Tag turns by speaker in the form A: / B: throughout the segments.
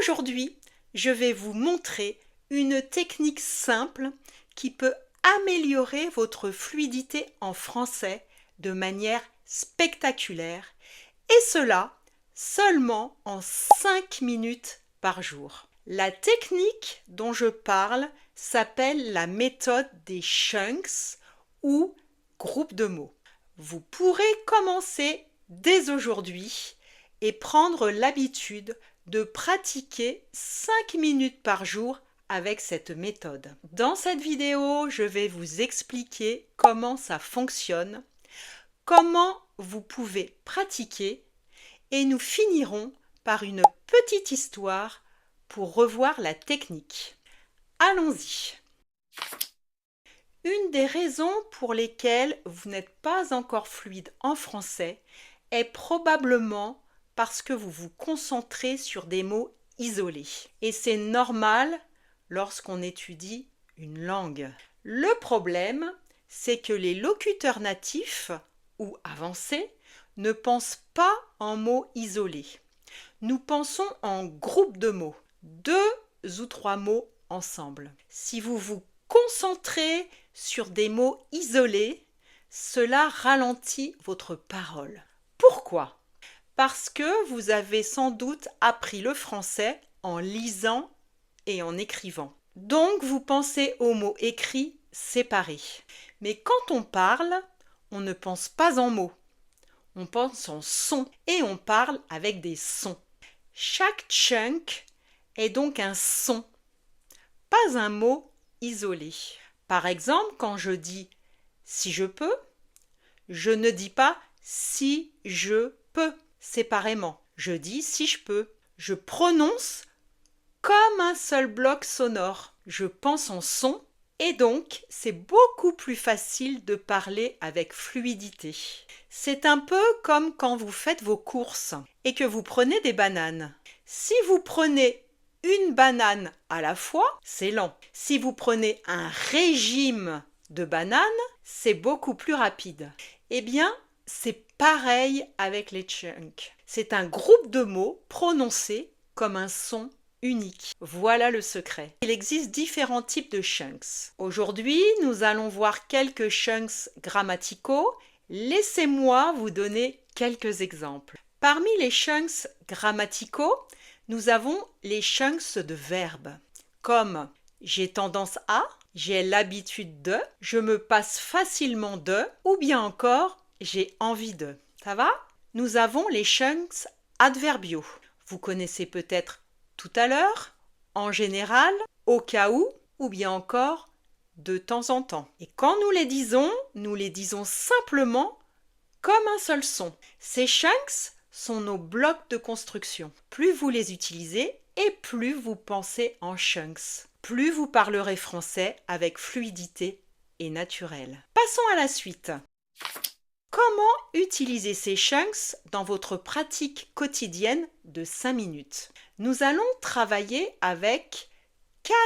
A: Aujourd'hui, je vais vous montrer une technique simple qui peut améliorer votre fluidité en français de manière spectaculaire, et cela seulement en 5 minutes par jour. La technique dont je parle s'appelle la méthode des chunks ou groupes de mots. Vous pourrez commencer dès aujourd'hui et prendre l'habitude de pratiquer 5 minutes par jour avec cette méthode. Dans cette vidéo, je vais vous expliquer comment ça fonctionne, comment vous pouvez pratiquer, et nous finirons par une petite histoire pour revoir la technique. Allons-y. Une des raisons pour lesquelles vous n'êtes pas encore fluide en français est probablement parce que vous vous concentrez sur des mots isolés. Et c'est normal lorsqu'on étudie une langue. Le problème, c'est que les locuteurs natifs ou avancés ne pensent pas en mots isolés. Nous pensons en groupe de mots, 2 ou 3 mots ensemble. Si vous vous concentrez sur des mots isolés, cela ralentit votre parole. Pourquoi ? Parce que vous avez sans doute appris le français en lisant et en écrivant. Donc vous pensez aux mots écrits séparés. Mais quand on parle, on ne pense pas en mots. On pense en sons et on parle avec des sons. Chaque chunk est donc un son, pas un mot isolé. Par exemple, quand je dis « si je peux », je ne dis pas « si je peux » séparément. Je dis « si je peux ». Je prononce comme un seul bloc sonore. Je pense en son et donc c'est beaucoup plus facile de parler avec fluidité. C'est un peu comme quand vous faites vos courses et que vous prenez des bananes. Si vous prenez une banane à la fois, c'est lent. Si vous prenez un régime de bananes, c'est beaucoup plus rapide. Eh bien, c'est pareil avec les chunks. C'est un groupe de mots prononcés comme un son unique. Voilà le secret. Il existe différents types de chunks. Aujourd'hui, nous allons voir quelques chunks grammaticaux. Laissez-moi vous donner quelques exemples. Parmi les chunks grammaticaux, nous avons les chunks de verbes, comme j'ai tendance à, j'ai l'habitude de, je me passe facilement de, ou bien encore j'ai envie de. Ça va ? Nous avons les chunks adverbiaux. Vous connaissez peut-être tout à l'heure, en général, au cas où, ou bien encore de temps en temps. Et quand nous les disons simplement comme un seul son. Ces chunks sont nos blocs de construction. Plus vous les utilisez et plus vous pensez en chunks. Plus vous parlerez français avec fluidité et naturel. Passons à la suite. Comment utiliser ces chunks dans votre pratique quotidienne de 5 minutes ? Nous allons travailler avec 4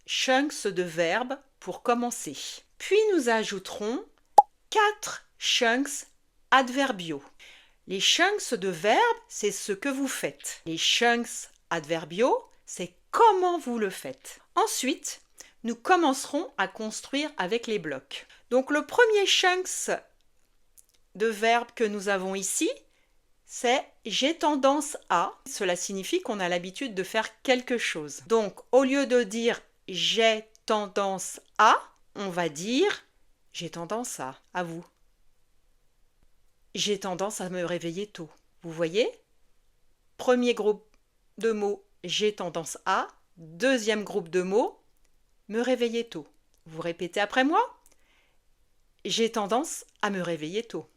A: chunks de verbes pour commencer. Puis nous ajouterons 4 chunks adverbiaux. Les chunks de verbes, c'est ce que vous faites. Les chunks adverbiaux, c'est comment vous le faites. Ensuite, nous commencerons à construire avec les blocs. Donc le premier chunks de verbes que nous avons ici, c'est j'ai tendance à. Cela signifie qu'on a l'habitude de faire quelque chose. Donc au lieu de dire j'ai tendance à, on va dire j'ai tendance à vous. J'ai tendance à me réveiller tôt. Vous voyez ? Premier groupe de mots, j'ai tendance à. Deuxième groupe de mots, me réveiller tôt. Vous répétez après moi ? J'ai tendance à me réveiller tôt.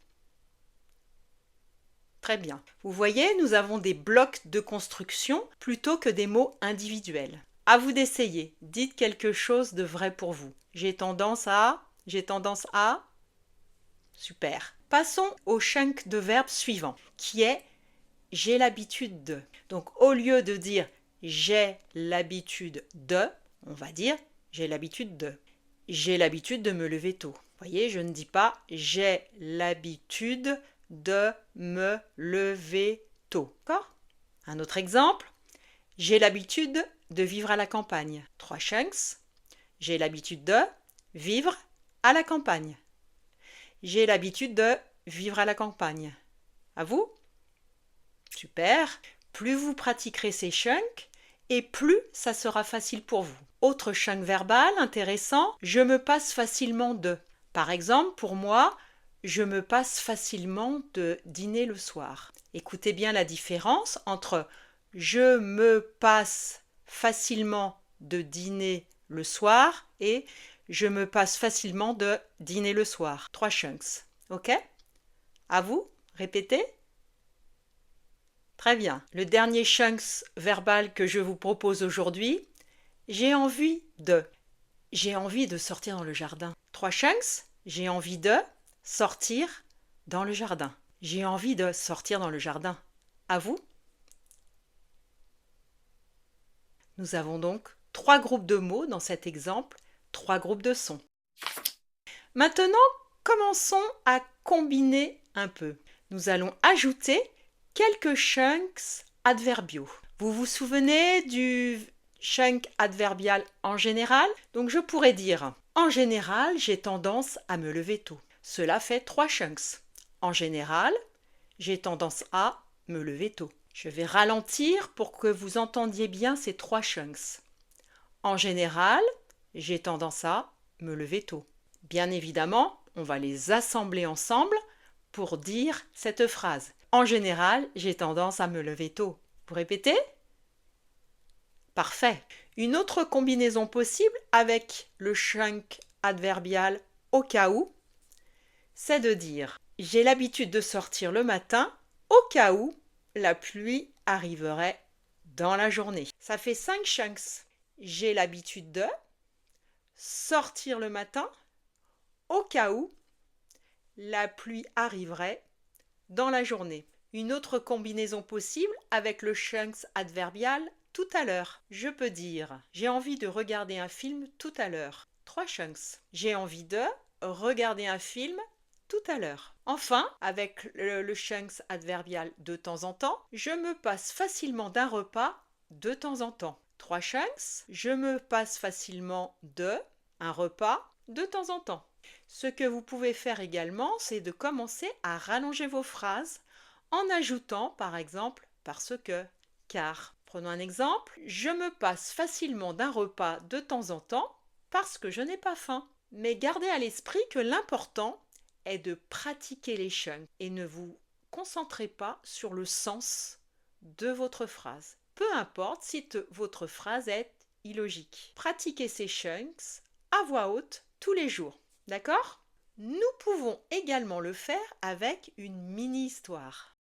A: Très bien. Vous voyez, nous avons des blocs de construction plutôt que des mots individuels. À vous d'essayer. Dites quelque chose de vrai pour vous. J'ai tendance à. J'ai tendance à. Super. Passons au chunk de verbe suivant, qui est j'ai l'habitude de. Donc au lieu de dire j'ai l'habitude de, on va dire j'ai l'habitude de. J'ai l'habitude de me lever tôt. Vous voyez, je ne dis pas j'ai l'habitude de me lever tôt. D'accord ? Un autre exemple, J'ai l'habitude de vivre à la campagne. 3 chunks. J'ai l'habitude de vivre à la campagne. J'ai l'habitude de vivre à la campagne. À vous? Super. Plus vous pratiquerez ces chunks et plus ça sera facile pour vous. Autre chunk verbal intéressant, je me passe facilement de. Par exemple, pour moi, je me passe facilement de dîner le soir. Écoutez bien la différence entre je me passe facilement de dîner le soir et je me passe facilement de dîner le soir. 3 chunks. OK? À vous? Répétez. Très bien. Le dernier chunks verbal que je vous propose aujourd'hui, j'ai envie de. J'ai envie de sortir dans le jardin. 3 chunks. J'ai envie de sortir dans le jardin. J'ai envie de sortir dans le jardin. À vous? Nous avons donc 3 groupes de mots dans cet exemple, 3 groupes de sons. Maintenant, commençons à combiner un peu. Nous allons ajouter quelques chunks adverbiaux. Vous vous souvenez du chunk adverbial en général? Donc je pourrais dire en général, j'ai tendance à me lever tôt. Cela fait 3 chunks. En général, j'ai tendance à me lever tôt. Je vais ralentir pour que vous entendiez bien ces 3 chunks. En général, j'ai tendance à me lever tôt. Bien évidemment, on va les assembler ensemble pour dire cette phrase. En général, j'ai tendance à me lever tôt. Vous répétez? Parfait. Une autre combinaison possible avec le chunk adverbial au cas où, c'est de dire j'ai l'habitude de sortir le matin au cas où la pluie arriverait dans la journée. Ça fait 5 chunks. J'ai l'habitude de sortir le matin au cas où la pluie arriverait dans la journée. Une autre combinaison possible avec le chunks adverbial tout à l'heure. Je peux dire j'ai envie de regarder un film tout à l'heure. 3 chunks. J'ai envie de regarder un film tout à l'heure. Enfin, avec le chunks adverbial de temps en temps, je me passe facilement d'un repas de temps en temps. 3 chunks. Je me passe facilement de un repas de temps en temps. Ce que vous pouvez faire également, c'est de commencer à rallonger vos phrases en ajoutant par exemple parce que, car. Prenons un exemple, je me passe facilement d'un repas de temps en temps parce que je n'ai pas faim. Mais gardez à l'esprit que l'important est de pratiquer les chunks et ne vous concentrez pas sur le sens de votre phrase. Peu importe si votre phrase est illogique. Pratiquez ces chunks à voix haute tous les jours. D'accord? Nous pouvons également le faire avec une mini-histoire.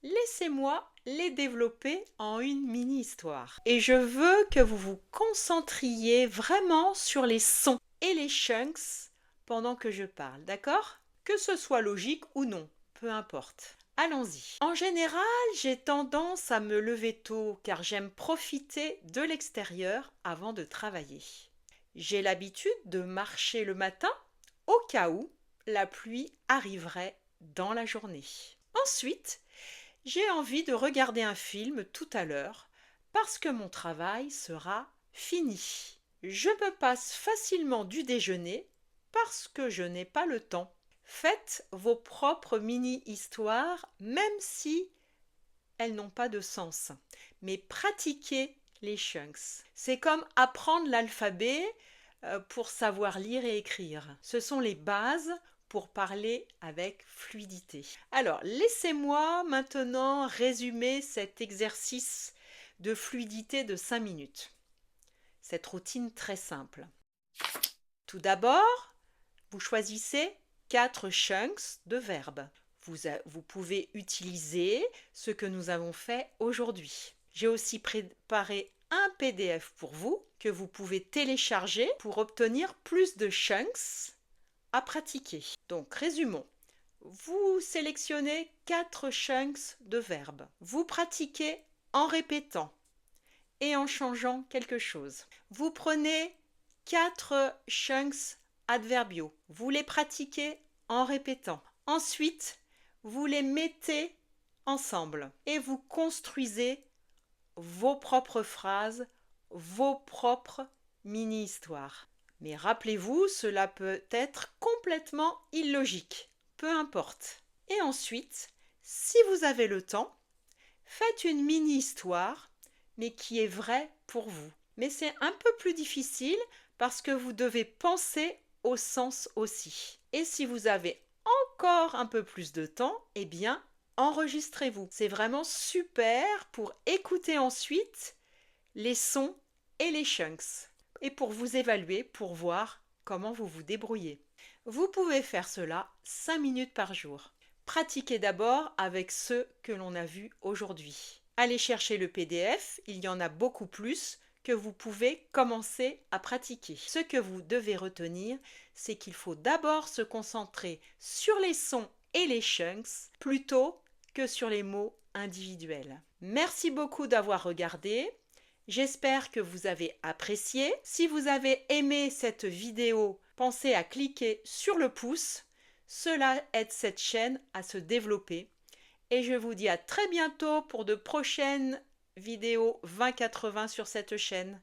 A: Laissez-moi les développer en une mini-histoire. Et je veux que vous vous concentriez vraiment sur les sons et les chunks pendant que je parle, d'accord? Que ce soit logique ou non, peu importe. Allons-y. En général, j'ai tendance à me lever tôt car j'aime profiter de l'extérieur avant de travailler. J'ai l'habitude de marcher le matin au cas où la pluie arriverait dans la journée. Ensuite, j'ai envie de regarder un film tout à l'heure parce que mon travail sera fini. Je me passe facilement du déjeuner parce que je n'ai pas le temps. Faites vos propres mini-histoires même si elles n'ont pas de sens. Mais pratiquez les chunks. C'est comme apprendre l'alphabet pour savoir lire et écrire. Ce sont les bases pour parler avec fluidité. Alors, laissez-moi maintenant résumer cet exercice de fluidité de 5 minutes. Cette routine très simple. Tout d'abord, vous choisissez 4 chunks de verbes. Vous pouvez utiliser ce que nous avons fait aujourd'hui. J'ai aussi préparé un PDF pour vous que vous pouvez télécharger pour obtenir plus de chunks à pratiquer. Donc, résumons. Vous sélectionnez 4 chunks de verbes. Vous pratiquez en répétant et en changeant quelque chose. Vous prenez 4 chunks adverbiaux. Vous les pratiquez en répétant. Ensuite, vous les mettez ensemble et vous construisez vos propres phrases, vos propres mini-histoires. Mais rappelez-vous, cela peut être complètement illogique, peu importe. Et ensuite, si vous avez le temps, faites une mini-histoire, mais qui est vraie pour vous. Mais c'est un peu plus difficile parce que vous devez penser au sens aussi. Et si vous avez encore un peu plus de temps, eh bien, enregistrez-vous. C'est vraiment super pour écouter ensuite les sons et les chunks. Et pour vous évaluer, pour voir comment vous vous débrouillez. Vous pouvez faire cela 5 minutes par jour. Pratiquez d'abord avec ceux que l'on a vus aujourd'hui. Allez chercher le PDF, il y en a beaucoup plus que vous pouvez commencer à pratiquer. Ce que vous devez retenir, c'est qu'il faut d'abord se concentrer sur les sons et les chunks plutôt que sur les mots individuels. Merci beaucoup d'avoir regardé. J'espère que vous avez apprécié. Si vous avez aimé cette vidéo, pensez à cliquer sur le pouce. Cela aide cette chaîne à se développer. Et je vous dis à très bientôt pour de prochaines vidéos 2080 sur cette chaîne.